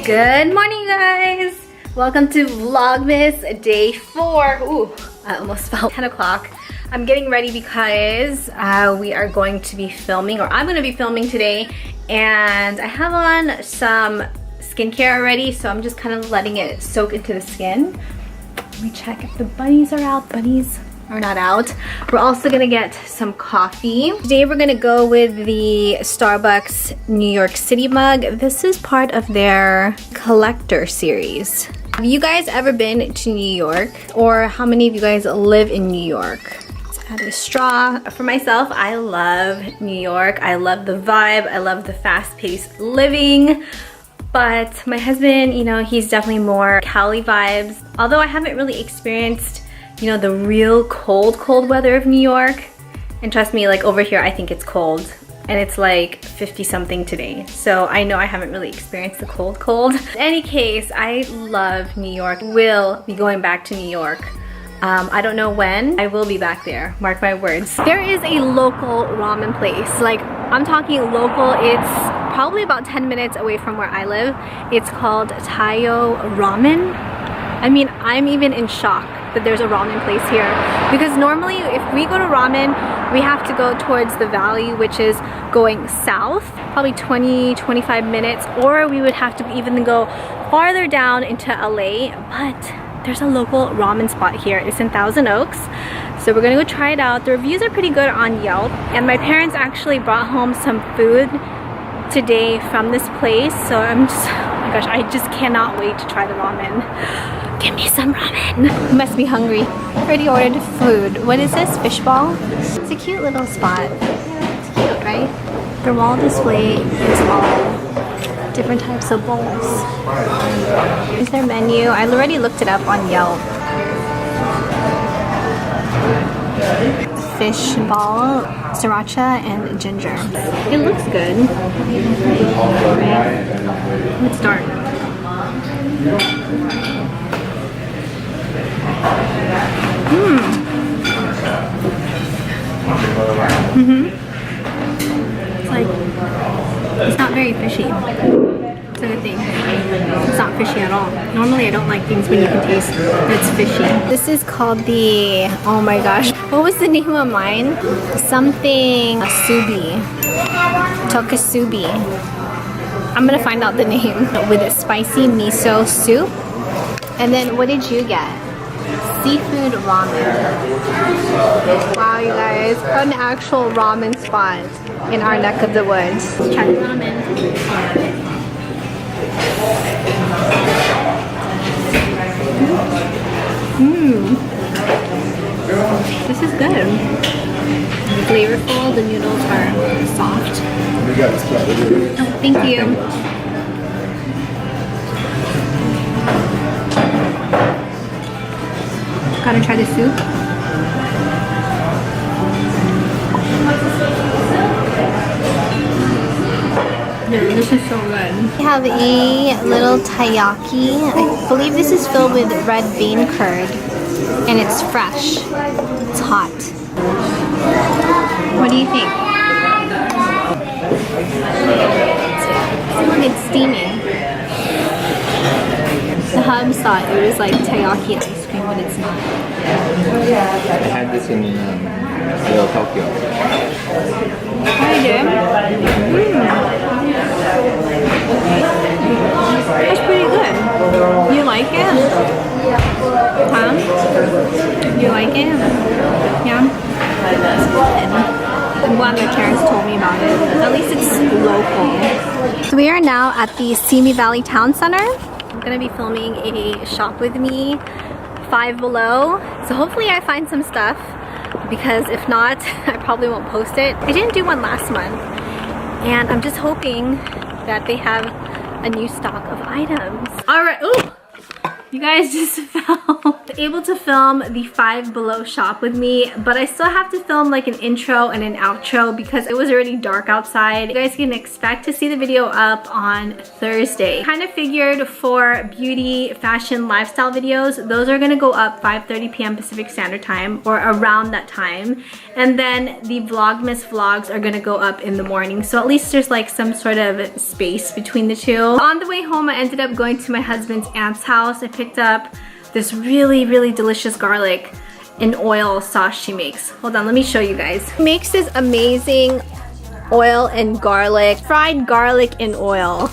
Good morning, guys. Welcome to Vlogmas day 4. Ooh, I almost fell. 10 o'clock. I'm getting ready because we are going to be filming, or I'm going to be filming today, and I have on some skincare already, so I'm just kind of letting it soak into the skin. Let me check if the bunnies are out. Bunnies are not out. We're also gonna get some coffee. Today we're gonna go with the Starbucks New York City mug. This is part of their collector series. Have you guys ever been to New York? Or how many of you guys live in New York? Let's add a straw. For myself, I love New York. I love the vibe. I love the fast-paced living. But my husband, you know, he's definitely more Cali vibes. Although I haven't really experienced, you know, the real cold weather of New York. And trust me, like over here, I think it's cold. And it's like 50 something today. So I know I haven't really experienced the cold. In any case, I love New York. Will be going back to New York. I don't know when. I will be back there, mark my words. There is a local ramen place. Like, I'm talking local. It's probably about 10 minutes away from where I live. It's called Tayo Ramen. I mean, I'm even in shock that there's a ramen place here, because normally if we go to ramen, we have to go towards the valley, which is going south, probably 20-25 minutes, or we would have to even go farther down into LA. But there's a local ramen spot here. It's in Thousand Oaks, so we're gonna go try it out. The reviews are pretty good on Yelp, and my parents actually brought home some food today from this place, so I'm just, oh my gosh, I just cannot wait to try the ramen. Give me some ramen. Must be hungry. Already ordered food. What is this? Fish ball? It's a cute little spot. It's cute, right? The wall display is all different types of bowls. Here's their menu. I already looked it up on Yelp. Fish ball, sriracha, and ginger. It looks good. Let's start. It's like, it's not very fishy. It's a good thing. It's not fishy at all. Normally I don't like things when you can taste that it's fishy. This is called the, oh my gosh, what was the name of mine? Something subi. Tokasubi. I'm gonna find out the name. With a spicy miso soup. And then what did you get? Seafood ramen. Wow, you guys, an actual ramen spot in our neck of the woods. Let's try the ramen. This is good. Flavorful. The noodles are soft. Oh, thank you. Gotta try the soup. Dude, this is so good. We have a little taiyaki. I believe this is filled with red bean curd, and it's fresh. It's hot. What do you think? It's steaming. The hubs thought it was like taiyaki ice cream, but it's not. I had this in Little Tokyo. I did. That's pretty good. You like it? Huh? You like it? Yeah? It's good. I'm glad my parents told me about it. At least it's local. So we are now at the Simi Valley Town Center. I'm gonna be filming a shop with me, 5 Below. So hopefully I find some stuff, because if not, I probably won't post it. I didn't do one last month, and I'm just hoping that they have a new stock of items. All right, ooh, you guys just fell. able to film the Five Below shop with me, but I still have to film like an intro and an outro because it was already dark outside. You guys can expect to see the video up on Thursday. Kind of figured for beauty, fashion, lifestyle videos, those are gonna go up 5:30 p.m. Pacific Standard Time or around that time. And then the Vlogmas vlogs are gonna go up in the morning. So at least there's like some sort of space between the two. On the way home, I ended up going to my husband's aunt's house. I picked up this really delicious garlic and oil sauce she makes. Hold on, let me show you guys. She makes this amazing oil and garlic, fried garlic in oil.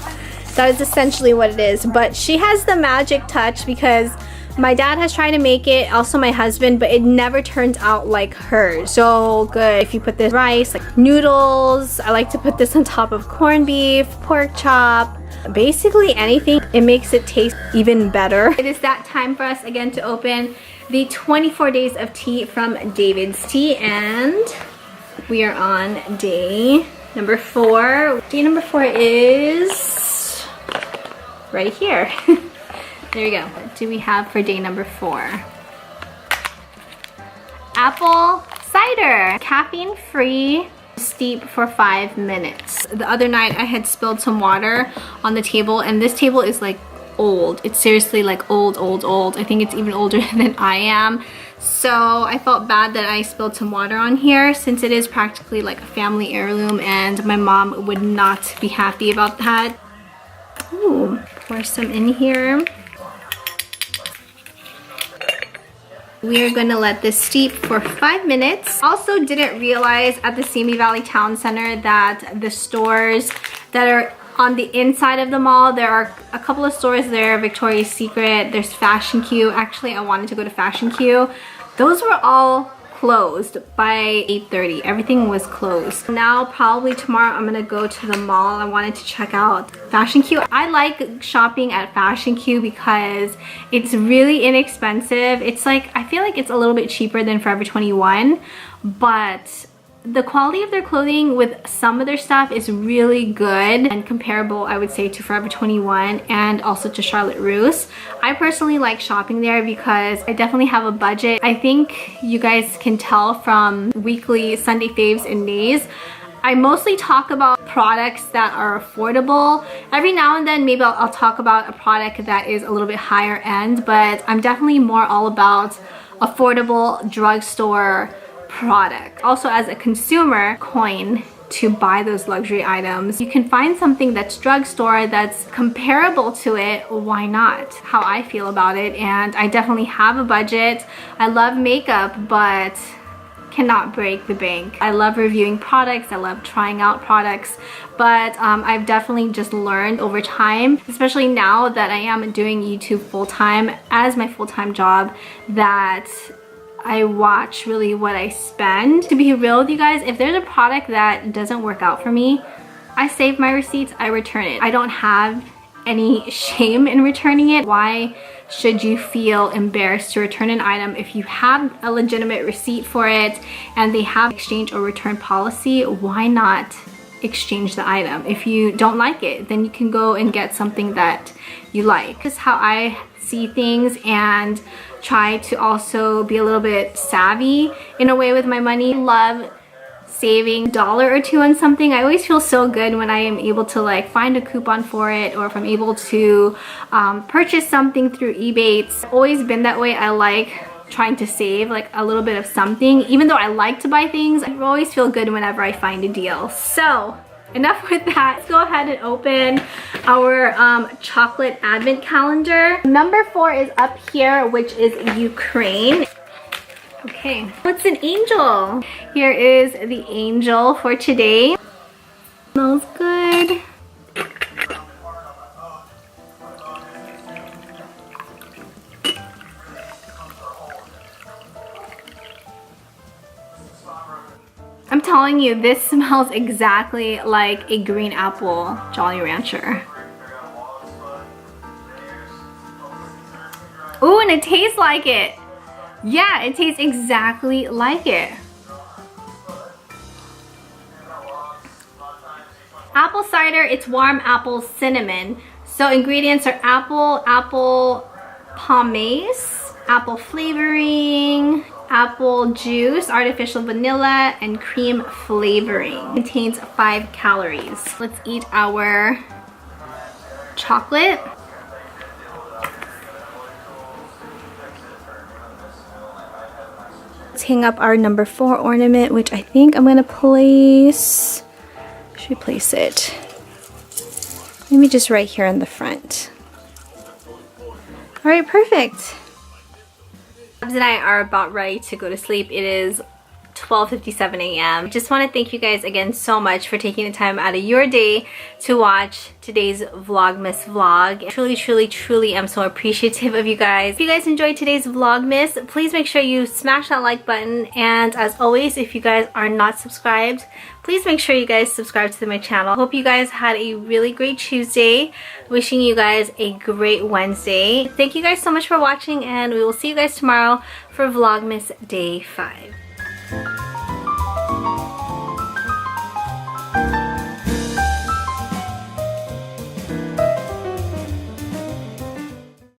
That is essentially what it is. But she has the magic touch because my dad has tried to make it, also my husband, but it never turns out like hers. So good. If you put this rice, like noodles, I like to put this on top of corned beef, pork chop, basically anything, it makes it taste even better. It is that time for us again to open the 24 days of tea from David's Tea, and we are on day number 4. Day number 4 is right here. There you go. What do we have for day number 4? Apple cider, caffeine free. Steep for 5 minutes. The other night I had spilled some water on the table, and this table is like old. It's seriously like old. I think it's even older than I am. So I felt bad that I spilled some water on here since it is practically like a family heirloom, and my mom would not be happy about that. Ooh, pour some in here. We are going to let this steep for 5 minutes. Also didn't realize at the Simi Valley Town Center that the stores that are on the inside of the mall, there are a couple of stores there, Victoria's Secret, there's Fashion Q. Actually, I wanted to go to Fashion Q. Those were all closed by 8:30. Everything was closed. Now probably tomorrow I'm gonna go to the mall. I wanted to check out Fashion Q. I like shopping at Fashion Q because it's really inexpensive. It's like, I feel like it's a little bit cheaper than Forever 21, but the quality of their clothing with some of their stuff is really good and comparable, I would say, to Forever 21 and also to Charlotte Russe. I personally like shopping there because I definitely have a budget. I think you guys can tell from weekly Sunday faves and days, I mostly talk about products that are affordable. Every now and then maybe I'll talk about a product that is a little bit higher end, but I'm definitely more all about affordable drugstore product. Also, as a consumer, coin to buy those luxury items. You can find something that's drugstore that's comparable to it, why not? How I feel about it. And I definitely have a budget. I love makeup, but cannot break the bank. I love reviewing products, I love trying out products, but I've definitely just learned over time, especially now that I am doing YouTube full-time as my full-time job, that I watch really what I spend. To be real with you guys, if there's a product that doesn't work out for me, I save my receipts, I return it. I don't have any shame in returning it. Why should you feel embarrassed to return an item if you have a legitimate receipt for it and they have exchange or return policy? Why not exchange the item? If you don't like it, then you can go and get something that you like. This is how I see things, and try to also be a little bit savvy in a way with my money. Love saving $1 or $2 on something. I always feel so good when I am able to like find a coupon for it, or if I'm able to purchase something through eBay. It's always been that way. I like trying to save like a little bit of something. Even though I like to buy things, I always feel good whenever I find a deal. So enough with that. Let's go ahead and open our chocolate advent calendar. Number 4 is up here, which is Ukraine. Okay, what's an angel? Here is the angel for today. Smells good. I'm telling you, this smells exactly like a green apple Jolly Rancher. Ooh, and it tastes like it. Yeah, it tastes exactly like it. Apple cider, it's warm apple cinnamon. So ingredients are apple pomace, apple flavoring, apple juice, artificial vanilla, and cream flavoring. Contains 5 calories. Let's eat our chocolate. Let's hang up our number 4 ornament, which I think I'm gonna place. Should we place it? Maybe just right here in the front. All right, perfect. Babs and I are about ready to go to sleep. It is 12:57 a.m. Just want to thank you guys again so much for taking the time out of your day to watch today's Vlogmas vlog. Truly am so appreciative of you guys. If you guys enjoyed today's Vlogmas, please make sure you smash that like button. And as always, if you guys are not subscribed, please make sure you guys subscribe to my channel. Hope you guys had a really great Tuesday. Wishing you guys a great Wednesday. Thank you guys so much for watching, and we will see you guys tomorrow for Vlogmas Day 5.